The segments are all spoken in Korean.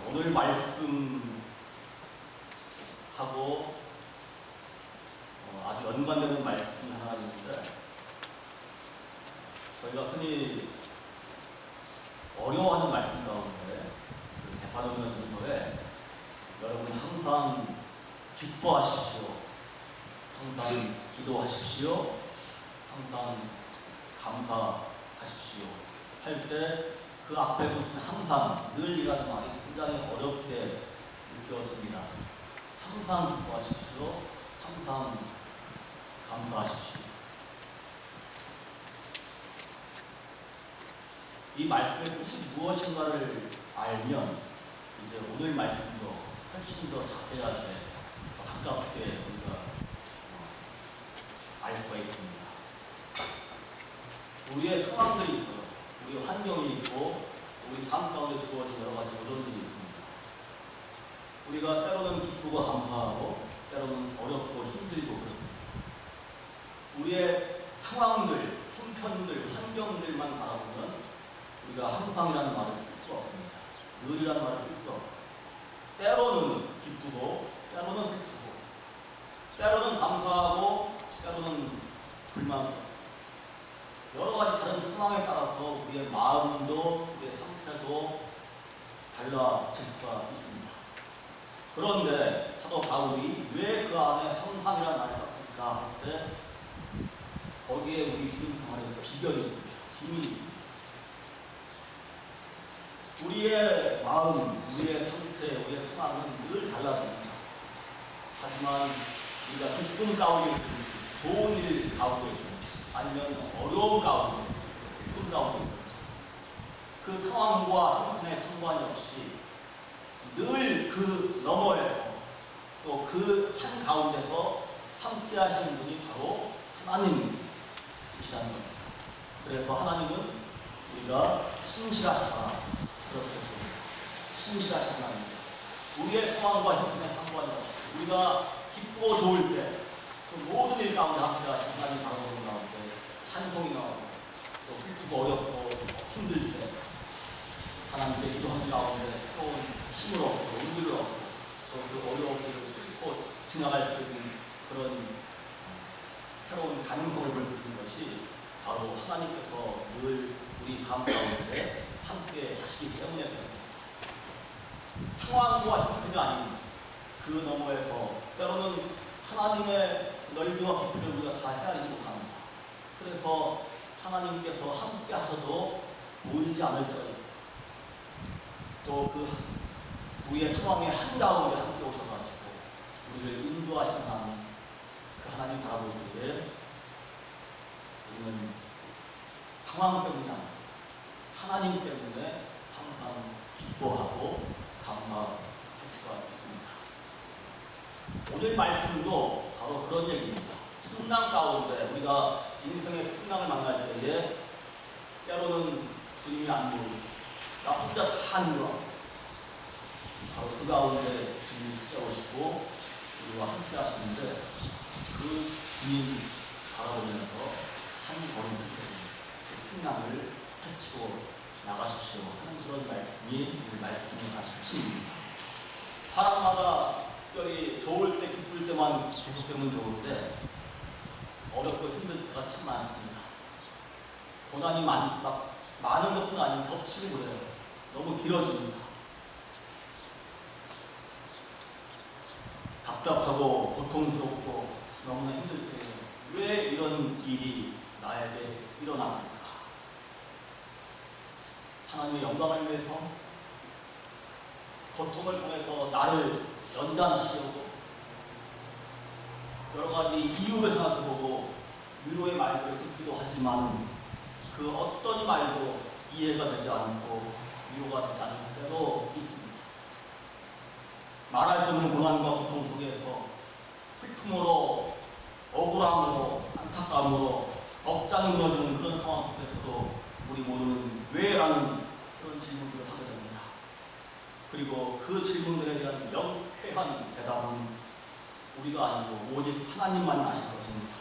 오늘 말씀하고 아주 연관되는 말씀이 하나 있는데, 저희가 흔히 어려워하는 말씀 가운데 데살로니가전서에 여러분 항상 기뻐하십시오, 항상 기도하십시오, 항상 감사하십시오 할 때 그 앞에 붙은 항상, 늘이라는 말이 굉장히 어렵게 느껴집니다. 항상 기뻐하십시오, 항상 감사하십시오. 이 말씀의 뜻이 무엇인가를 알면 이제 오늘 말씀도 훨씬 더 자세하게, 더 가깝게 우리가 알 수가 있습니다. 우리의 상황들이 있어요. 우리 환경이 있고 우리 삶 가운데 주어진 여러 가지 도전들이 있습니다. 우리가 때로는 기쁘고 감사하고 때로는 어렵고 힘들고 그렇습니다. 우리의 상황들, 형편들, 환경들만 바라보면 우리가 항상이라는 말을 쓸 수가 없습니다. 늘이라는 말을 쓸 수가 없습니다. 때로는 기쁘고 때로는 슬프고 때로는 감사하고 때로는 불만스럽고 여러 가지 다른 상황에 따라서 우리의 마음도 우리의 상태도 달라질 수가 있습니다. 그런데 사도 바울이 왜 그 안에 항상이라는 말을 썼을까 할 때 거기에 우리 믿음 생활에 비결이 있습니다. 비밀이 있습니다. 우리의 마음, 우리의 상태, 우리의 상황은 늘 달라집니다. 하지만 우리가 기쁨 가운데 있든지 좋은 일 가운데 있든지 아니면 어려움 가운데, 슬픔 가운데 있든지 그 상황과 형편에 상관이 없이 늘 그 너머에서 또 그 한 가운데서 함께 하시는 분이 바로 하나님이시라는 겁니다. 그래서 하나님은 우리가 신실하시다, 그렇게 봅니다. 신실하신 하나님. 우리의 상황과 형편에 상관이 없이 우리가 기쁘고 좋을 때 그 모든 일 가운데 함께 하신 하나님 바라보는 가운데 찬송이 나오고 또 슬프고 어렵고 힘들 때 하나님께 기도하는 가운데 새로운 힘을 얻고 용기를 얻고 또 그 어려운 길을 뚫고 지나갈 수 있는 그런 새로운 가능성을 볼 수 있는 것이 바로 하나님께서 늘 우리 삶 가운데 함께 하시기 때문에 그렇습니다. 상황과 형편이 아닌 그 너머에서 때로는 하나님의 넓이와 깊이를 우리가 다 헤아리지 못합니다. 그래서 하나님께서 함께 하셔도 보이지 않을 때가 있어요. 또 그 우리의 상황의 한가운데 함께 오셔가지고 우리를 인도하신 하나님, 그 하나님 바라볼 때에 우리는 상황 때문이 아니라 하나님 때문에 항상 기뻐하고 감사할 수가 있습니다. 오늘 말씀도 바로 그런 얘기입니다. 풍랑 가운데 우리가 인생의 풍랑을 만날 때에 때로는 주님이 안 보이고 나 혼자 다 하는 거, 바로 그 가운데 주님이 찾아오시고 우리와 함께 하시는데 그 주님 바라보면서 한 걸음 그 풍랑을 헤치고 나가십시오 하는 그런 말씀이 오늘 말씀의 핵심입니다. 사람마다 특별히 좋을 때 기쁠 때만 계속되면 좋은데 어렵고 힘들 때가 참 많습니다. 고난이 많은 것뿐 아니고 겹치고 그래요. 너무 길어집니다. 답답하고 고통스럽고 너무나 힘들 때 왜 이런 일이 나에게 일어났을까? 하나님의 영광을 위해서 고통을 통해서 나를 연단하시려고 여러 가지 이유를 생각해보고 위로의 말들을 듣기도 하지만 그 어떤 말도 이해가 되지 않고 위로가 되지 않을 때도 있습니다. 말할 수 없는 고난과 고통 속에서 슬픔으로, 억울함으로, 안타까움으로 억장이 무너지는 그런 상황 속에서도 우리 모두는 왜라는 그런 질문들을 하게 됩니다. 그리고 그 질문들에 대한 명쾌한 대답은 우리가 아니고 오직 하나님만이 아실 것입니다.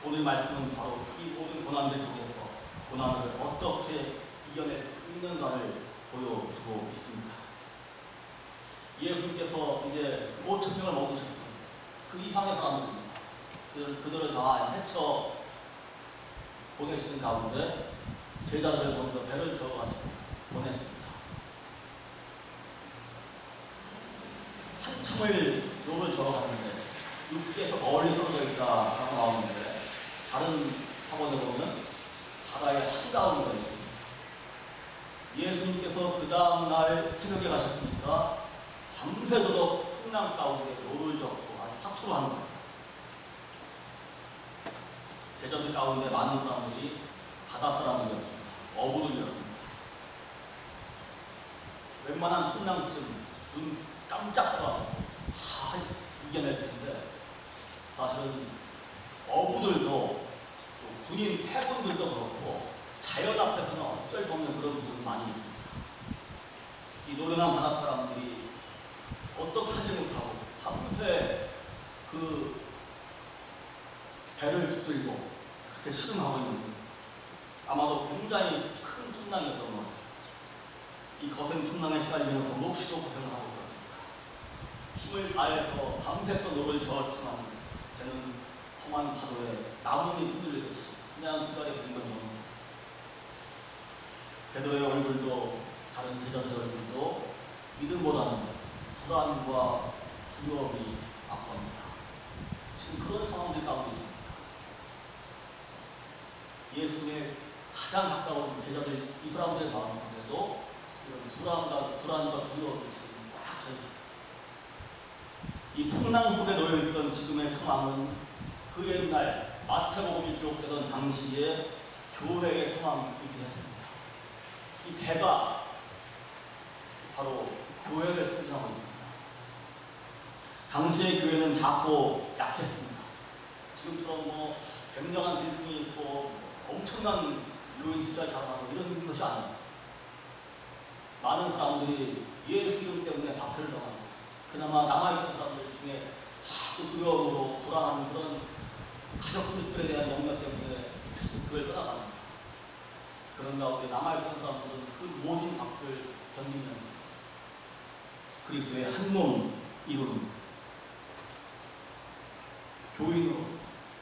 오늘 말씀은 바로 이 모든 고난들 속에서 고난을 어떻게 이겨낼 수 있는가를 보여주고 있습니다. 예수님께서 이제 5천 명을 먹으셨습니다. 그 이상의 사람들입니다. 그들을 다 헤쳐 보내시는 가운데 제자들을 먼저 배를 태워가지고 보냈습니다. 한참을 요를 저어갔는데 육지에서 멀리 떨어져 있다라고 나오는데 다른 사본에 보면 바다의 한가운데 있습니다. 예수님께서 그 다음날 새벽에 가셨으니까 밤새도록 풍랑 가운데 요를 젓고 아주 사투를 하는 거예요. 제자들 가운데 많은 사람들이 바다 사람들이었습니다. 어부들이었습니다. 웬만한 풍랑쯤 눈 깜짝도 다 이겨낼 텐데 사실은 어부들도 또 군인 태군들도 그렇고 자연 앞에서는 어쩔 수 없는 그런 부분이 많이 있습니다. 이 노련한 바다 사람들이 어떻게 하지 못하고 밤새 그 배를 붙들고 그렇게 실험하고 있는 아마도 굉장히 큰 풍랑이었던 것 같아요. 이 거센 풍랑에 시달리면서 몹시도 고생을 하고 있었습니다. 힘을 다해서 밤새 또 노를 저었지만 배는 험한 파도에 나뭇잎 흔들리듯이 그냥 그 자리에 빈 거죠. 베드로의 얼굴도 다른 제자들의 얼굴도 믿음보다는 불안과 두려움이 앞섭니다. 지금 그런 상황들 가운데 있습니다. 예수님의 가장 가까운 제자들 이 사람들의 마음 속에도 이런 불안과 두려움이 지금 꽉 차 있습니다. 이 풍랑 속에 놓여있던 지금의 상황은 그 옛날 마태복음이 기록되던 당시에 교회의 상황이긴 했습니다. 이 배가 바로 교회를 상징하고 있습니다. 당시의 교회는 작고 약했습니다. 지금처럼 뭐 굉장한 빌딩이 있고 엄청난 교인 숫자를 자랑하고 이런 것이 아니었어요. 많은 사람들이 예수 이름 때문에 박해를 당하고 그나마 남아있던 사람들 중에 자꾸 두려움으로 불안한 그런 가족들에 대한 염려 때문에 교회를 떠나갑니다. 그런 가운데 남아있던 사람들은 그 모든 박해를 견디면서 그리스도의 한 몸 이루는 교인으로서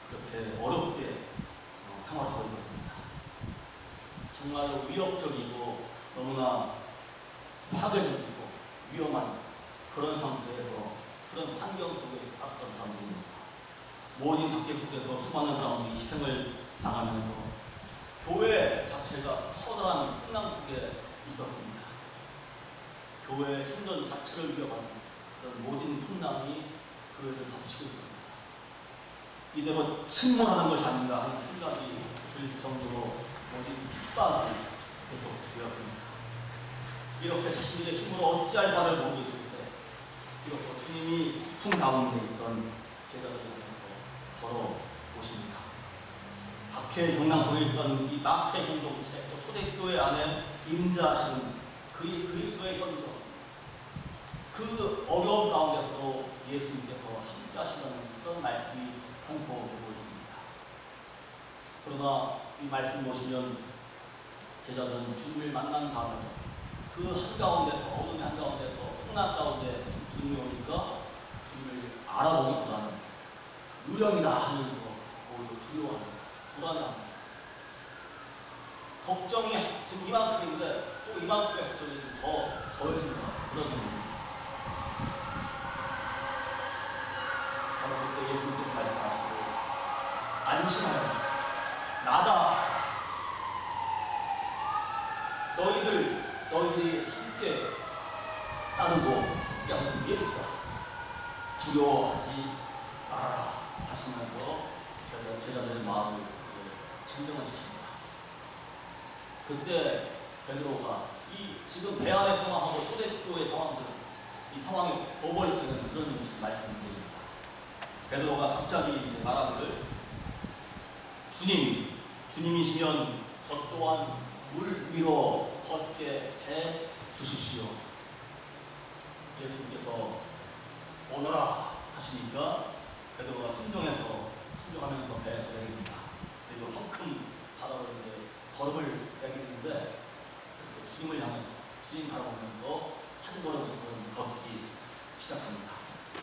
그렇게 어렵게 생활하고 있었습니다. 정말로 위협적이고 너무나 파괴적이고 위험한 그런 상태에서 그런 환경 속에서 살았던 사람들입니다. 모든 박해 속에서 수많은 사람들이 희생을 당하면서 교회 자체가 커다란 풍랑 속에 있었습니다. 교회의 생존 자체를 위협하는 그런 모진 풍랑이 교회를 덮치고 있었습니다. 이대로 침몰하는 것이 아닌가 하는 생각이 들 정도로 모진 핍박이 계속되었습니다. 이렇게 자신들의 힘으로 어찌할 바를 모르고 있을 때 비로소 주님이 풍 가운데 있던 제자들을 향해서 걸어오십니다. 박해의 경랑 속에 있던 이 낙태 공동체, 또 초대교회 안에 임재하시는 그리스도의 현존, 그 어려운 가운데서도 예수님께서 함께 하시는 그런 말씀이 선포되고 있습니다. 그러나 이 말씀을 보시면 제자들은 주님을 만난 다음에 그 한가운데서, 어둠의 한가운데서, 풍랑 가운데 주님이 오니까 주님을 알아보기보다는 유령이다 하면서 오히려 두려워합니다. 불안해합니다. 걱정이 지금 이만큼인데 또 이만큼의 걱정이 더해진다. 그런 의미입니다. 바로 그때 예수님께서 말씀하시고 안심하여 나다. 너희들이 함께 따르고 함께하는 예수다. 두려워하지 말아라 하시면서 제자들의 마음을 진정을 시킵니다. 그때 베드로가 이 지금 배 안의 상황하고 초대교회 상황들 이 상황이 오버랩되는 그런 말씀을 드립니다. 베드로가 갑자기 말하기를 주님이시면 저 또한 물 위로 걷게 해 주십시오. 예수님께서 오너라 하시니까 베드로가 순종하면서 배에서 내립니다. 그리고 성큼 바다로 걸음을 내리는데 주님을 향해서 주님 바라보면서 한 걸음